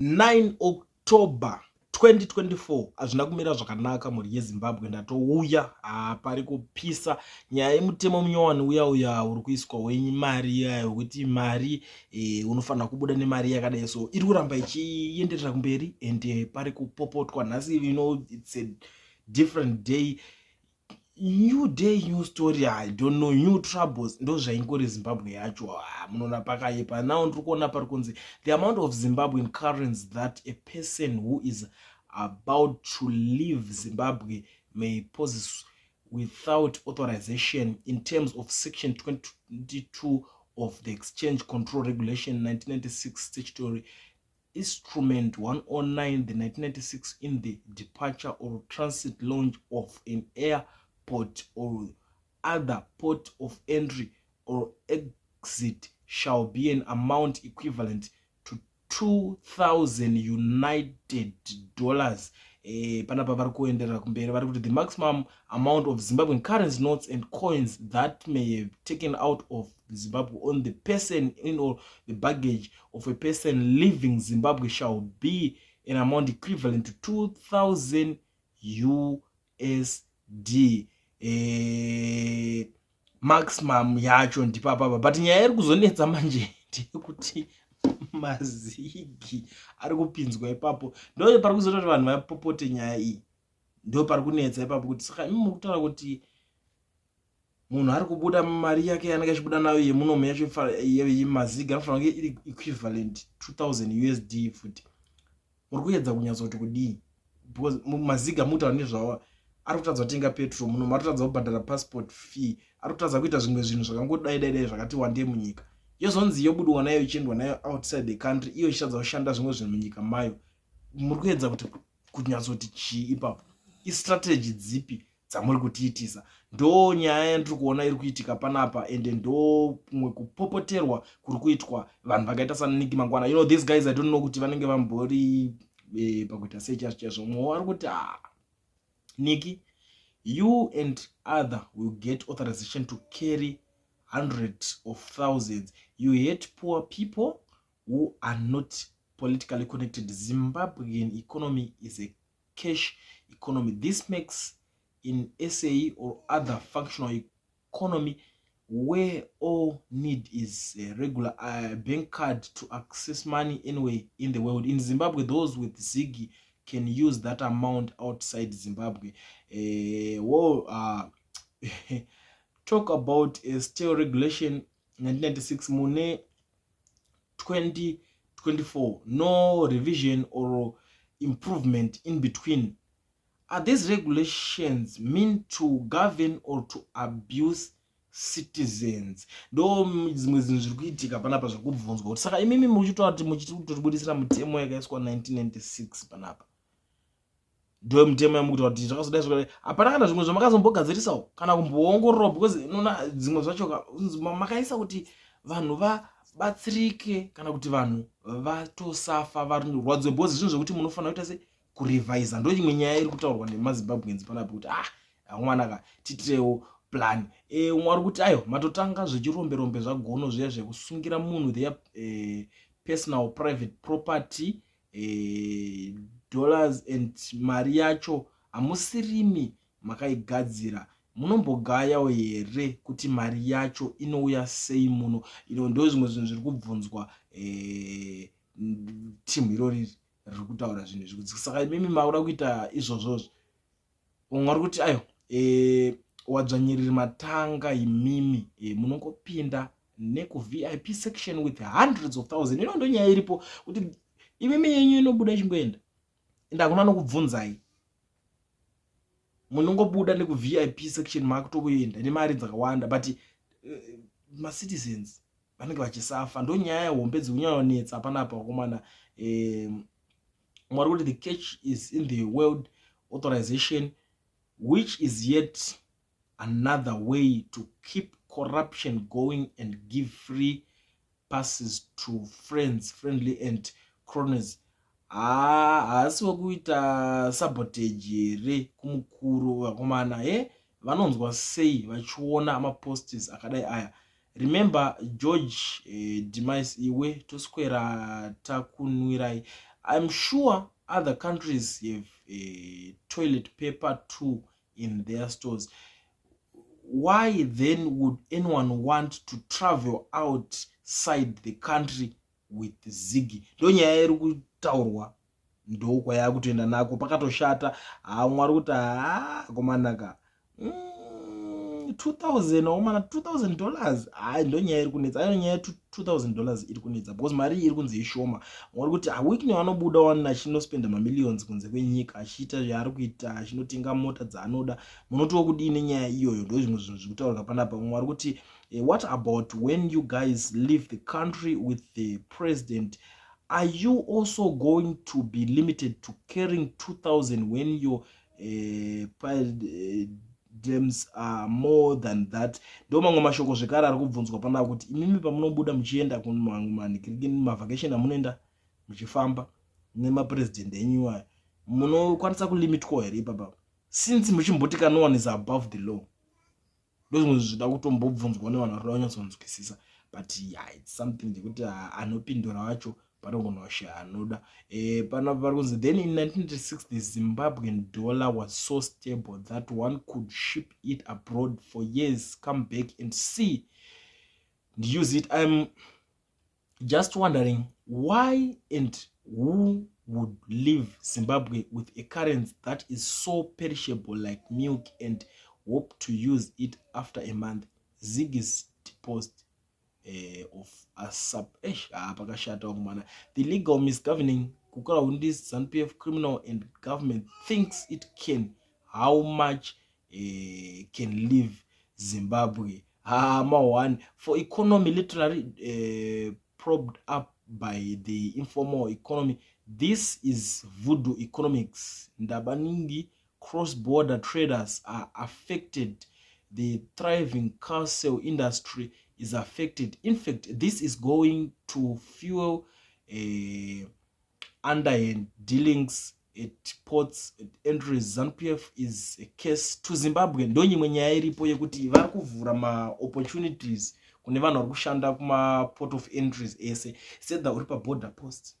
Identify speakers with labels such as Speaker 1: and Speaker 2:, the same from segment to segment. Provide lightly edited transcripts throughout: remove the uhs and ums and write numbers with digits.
Speaker 1: 9 October 2024 hazvina kumira zvakanaka mhuri yeZimbabwe. Ndatouya pari kupisa nyaya yemutemo munyowani uya uri kuiswa wemari iya wekuti mari unofanira kubuda nemari yakadai, so iri kuramba ichienderera kumberi ende pari kupopotwa nhasi. It's a different day, new day, new story, I don't know, new troubles. Ndo zvaingori Zimbabwe yacho. Munoona pakaipa. Now ndiri kuona pari kunzi the amount of Zimbabwean currency that a person who is about to leave Zimbabwe may possess without authorization in terms of section 22 of the Exchange Control Regulation 1996 statutory instrument 109 the 1996 in the departure or transit lounge of an airport or other port of entry or exit shall be an amount equivalent to 2,000 United dollars. Panapa vari kuenderera kumberi vari kuti the maximum amount of Zimbabwean currency notes and coins that may have taken out of Zimbabwe on the person in or the baggage of a person leaving Zimbabwe shall be an amount equivalent to 2,000 USD. Maximum yacho ndipapa, but nyaya iri kuzonetsa manje ndeyekuti mazigi ari kupinzwa ipapo. Ndo pari kuzoti vanhu vapopote nyaya iyi, ndo pari kunetsa ipapo kuti saka imi muri kutaura kuti munhu ari kubuda mari yake yanenge achibuda nayo yemunomu yacho yemazigi anofanira kunge iri equivalent 2,000 USD. futi muri kuedza kunyatsa kuti kudii? Because mazigi amutaura nezvawo ari kutadza kutenga petrol munomu, ari kutadza kubhadhara passport fee, ari kutadza kuita zvimwe zvinhu zvakangodai zvakati wandei munyika. Yozonzi yobudwa nayo ichiendwa nayo outside the country, iyo ichitadza kushanda zvimwe zvinhu munyika mayo. Muri kuedza kuti kunyatsa kuti chii ipapo? Istrategy dzipi dzamuri kutiitisa? Ndo nyaya yandiri kuona iri kuitika panapa, ende ndo kumwe kupopoterwa kuri kuitwa vanhu vakaita saNiki Mangwana. You know, these guys I don't know kuti vanenge vambori pakuita sei chaizvo. Mumwe ari kuti Niki, you and other will get authorization to carry hundreds of thousands. You hate poor people who are not politically connected. Zimbabwean economy is a cash economy. This makes in SAE or other functional economy where all need is a regular bank card to access money anywhere in the world. In Zimbabwe, those with Ziggy can use that amount outside Zimbabwe. Talk about a stale regulation 1996 Mune 2024, no revision or improvement in between. Are these regulations meant to govern or to abuse citizens? Ndo zvimwe zvinhu zviri kuitika panapa zviri kubvunzwa kuti saka imimi muchitaura kuti muchitotibudisira mutemo yakaiswa 1996 panapa. Ndo mutemo yamukutaura kuti zvakazodai zvakadai. Hapana kana zvimwe zvamakazombogadzirisawo kana kumboongorora, because inona dzimwe zvacho makaisa kuti vanhu vabatsirike kana kuti vanhu vatosafa varwadziwe, because zvinhu zvokuti munofanira kuita se kurevisa. Ndo imwe nyaya iri kutaurwa nemaZimbabweans panapa kuti mwanaka titirewo plan. Umwe ari kuti ayo matotanga zvechiromberombe zvagono zviya zvekusungira munhu their personal private property dollars and mari yacho hamusirimi makaigadzira, munombogayawo here kuti mari yacho inouya sei muno? Ino ndo zvimwe zvinhu zviri kubvunzwa timu irori riri kutaura zvinhu izvi. Saka mimi makuda kuita izvozvozvo. Umwe ari kuti ayo wadzvanyiriri matanga imimi munongopinda neku-VIP section with hundreds of thousands. Ino ndo nyaya iripo kuti imimi yenyu inobuda ichimboenda, ende hakuna nokubvunzai. Munongobuda neku-VIP section makutokuenda nemari dzakawanda, but ma-citizens vanenge vachisafa. Ndo nyaya hombe dzikunyanyonetsa panapa wakomana. Mwari kuti the catch is in the world authorization, which is yet another way to keep corruption going and give free passes to friends, friendly and cronies. Haasi wekuita sabotage here kumukuru wakomana. Vanonzwa sei vachiona amaposts akadai aya? Remember George Demise iwe toswera takunwirai I'm sure other countries have toilet paper too in their stores. Why then would anyone want to travel outside the country with Ziggy? Ndo nyaya iri kutaurwa, ndo kwaya kutoenda nako pakatoshata. Mwari kuti komanaka 2000 omana $2000 ndo nyaya iri kunetsa. Ayo nyaya $2000 iri kunetsa because mari iri kunze ishoma. Mwari kuti weekly vanobuda one achinospenda mamillions kunze kwenyika achiita zvaari kuita, achinotenga mota dzaanoda. Munotiwo kudini nyaya iyoyo? Ndo zvimwe zvinhu zviri kutaurwa panapa. Mwari kuti what about when you guys leave the country with the president? Are you also going to be limited to carrying 2000 when your dems are more than that? Ndo mamwe mashoko zvekare ari kubvunzwa panapa kuti imimi pamunobuda muchienda kumavhakesheni amunoenda muchifamba nemapresident enyu aya, munokwanisa kulimitwa here ipapa since muchimboti no one is above the law? Ndo zvimwe zvida kutombobvunzwa nevanhu vari vanyatsonzwisisa, but yeah, it's something ndekuti anopindura wacho panogona kushaya anoda. Panapa pari kunzi then in 1996 the Zimbabwean dollar was so stable that one could ship it abroad for years, come back and see and use it. I'm just wondering why and who would leave Zimbabwe with a currency that is so perishable like milk and hope to use it after a month. Ziggy's deposed of a sub pakashata kumana. The legal misgoverning kukora undis ZANU-PF criminal and government thinks it can. How much can leave Zimbabwe? One for economy literally propped up by the informal economy. This is voodoo economics. Ndabaningi cross-border traders are affected. The thriving car sale industry is affected. In fact, this is going to fuel underhand dealings at ports at entries. ZANU-PF is a case to Zimbabwe. Ndo nyimwe nyaya iripo yekuti vari kuvhura ma opportunities kune vanhu vari kushanda kuma port of entries ese. Said that uri pa border post,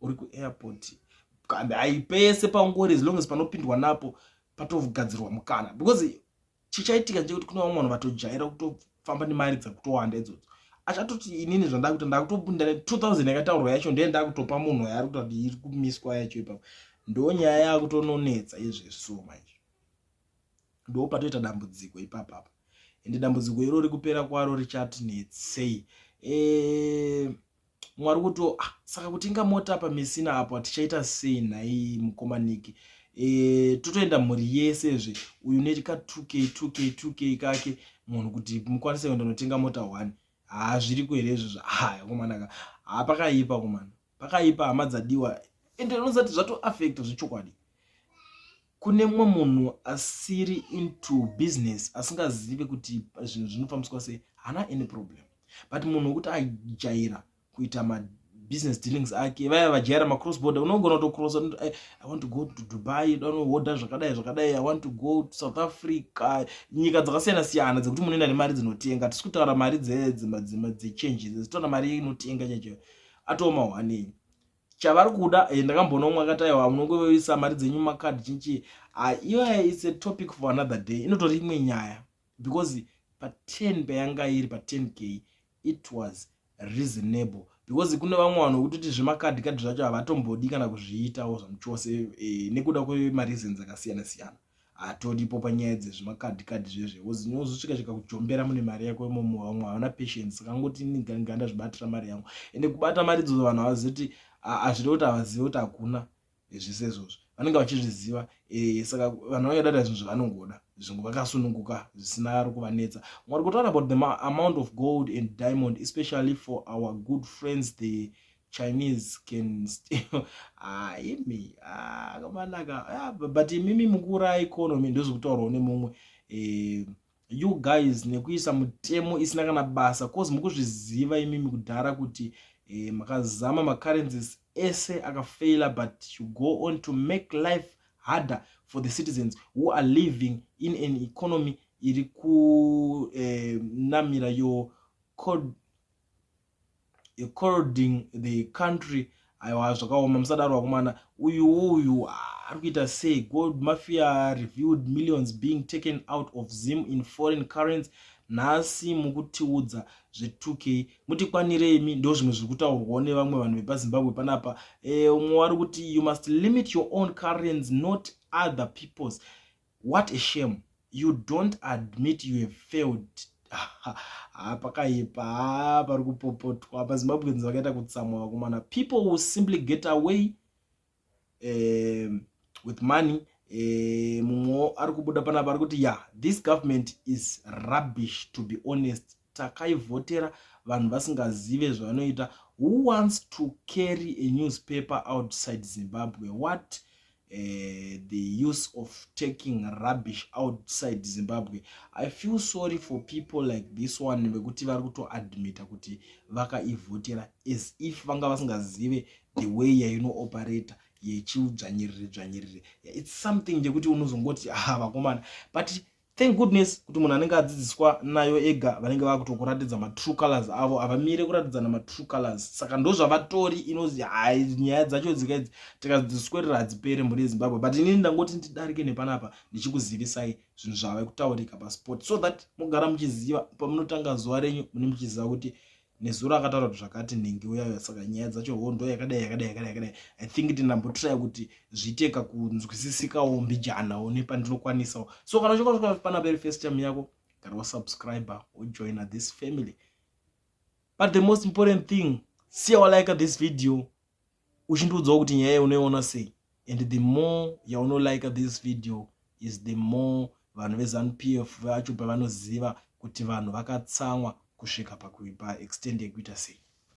Speaker 1: uri ku airport, kambe aipese paungori as long as panopindwa napo patovugadzirwa mukana, because chichaitika nje kuti kuna vamwe vanhu vatojaira kutofamba nemari dzakutowanda idzodzo. Achatoti inini zvandava kuti ndakutobunda 2000 yakataurwa yacho ndiye ndakutopa munhu yari kuti iri kumiswa yacho ipapo. Ndo nyaya yakutononetsa izvezvo manje, ndo patoita dambudziko ipapa. Ende dambudziko iro rikupera kwaro richatinetsei. Mwari kuti saka kutenga mota pamisina apo tichaita sei nhai mukomaniki? Totoenda mhuri yesezve uyu netika 2k kake munhu kuti mukwanise kuenda notenga mota 1. Zviri kuhere izvozvo? Komanaka pakaipa komana, pakaipa hama dzadiwa. Ende unozati zvato affect zvechokwadi. Kune mumwe munhu asiri into business asingazive kuti zvinhu zvinofambiswa sei, hana any problem. But munhu wekuti ajaira kuita ma business dealings ake, vaya vajaira ma cross border, unogona kutocross, I want to go to Dubai, order zvakadai, I want to go to South Africa, nyika dzakasiyana siyana dzekuti munoenda nemari dzinotenga. Tisi kutaura mari dzechanges, dzitoona mari inotenga chacho atoma wani. Chavari kuda ndakamboona umwe akataiwa munongoisa mari dzenyu makadi chinchi. Iyo is a topic for another day. Inotori imwe nyaya, because pa 10 payanga iri pa 10k it was reasonable, because kune vamwe vanhu kuti zvemakadi kadi zvacho havatombodi kana kuzviitawo zvamuchose nekuda kwemareasons akasiyana siyana. Atoripo panyaya dzezvemakadi kadi zvezve, because unozosvika svika kujombera mune mari yako imomo, vamwe havana patience, saka ngoti nganda zvibatira mari yangu. Ende kubata mari idzodzo vanhu havazoti hazvidi kuti havazive kuti hakuna zvisezvozvo, vanenge vachizviziva. Saka vanhu vanodada zvinhu zvavanongoda, zvinhu vakasununguka zvisina ari kuvanetsa. Mwari kutaura about the amount of gold and diamond, especially for our good friends the Chinese can still kamanaka. But mimi mukura economy ndozvokutaurwa nemumwe you guys nekuisa mutemo isina kana basa, cause mukuzviziva imimi kudhara kuti makazama macurrencies ese akafaila, but you go on to make life harder for the citizens who are living in an economy iri kunamira corroding the country aiwa zvakaoma musadaro vakomana uyu ari kuita sei gold mafia reviewed millions being taken out of Zim in foreign currency nhasi mukutiudza zve2k mutikwanirei ndo zvimwe zviri kutaurwawo nevamwe vanhu vepazimbabwe panapa umwe wari kuti you must limit your own currency not other people's. What a shame you don't admit you have failed. Pakaipa pari kupopotwa pazimbabweans vakaita kutsamwa vakomana. People will simply get away with money. Mumwe ari kubuda panapa ari kuti this government is rubbish to be honest. Takaivhotera vanhu vasingazive zvavanoita. Who wants to carry a newspaper outside Zimbabwe? What the use of taking rubbish outside Zimbabwe? I feel sorry for people like this one vekuti vari kutoadmita kuti vakaivhotera as if vanga vasingazive the way yainooperator yechiudzvanyirire. It's something jekuti unozongoti vakomana, but thank goodness kuti munhu anenge adzidziswa nayo ega vanenge vakutokuratidza matrue colors avo, havamire kuratidzana matrue colors. Saka ndo zvavatori inozi nyaya dzacho dzikaidzi tikadzidziswerera hadzipere muri Zimbabwe. But inini ndangoti ndidarike nepanapa ndichikuzivisai zvinhu zvava kutaurika pasport, so that mugara muchiziva pamunotanga zuva renyu mune muchiziva kuti nezuro akataura kuti zvakati nhingi uyayo. Saka nyaya dzacho ndo yakadai. I think ndinambotry kuti zviteka kunzwisisikawo mbijanawo nepandinokwanisawo. So kana uchinga panapa iri first time yako, gara wasubscriber ujoina this family. But the most important thing, see how like this video uchindiudzawo kuti nyaya unoiona sei. And the more yauno like this video is the more vanhu veZANU-PF vacho pavanoziva kuti vanhu vakatsamwa kusvika pakuipa extend yekuita sei.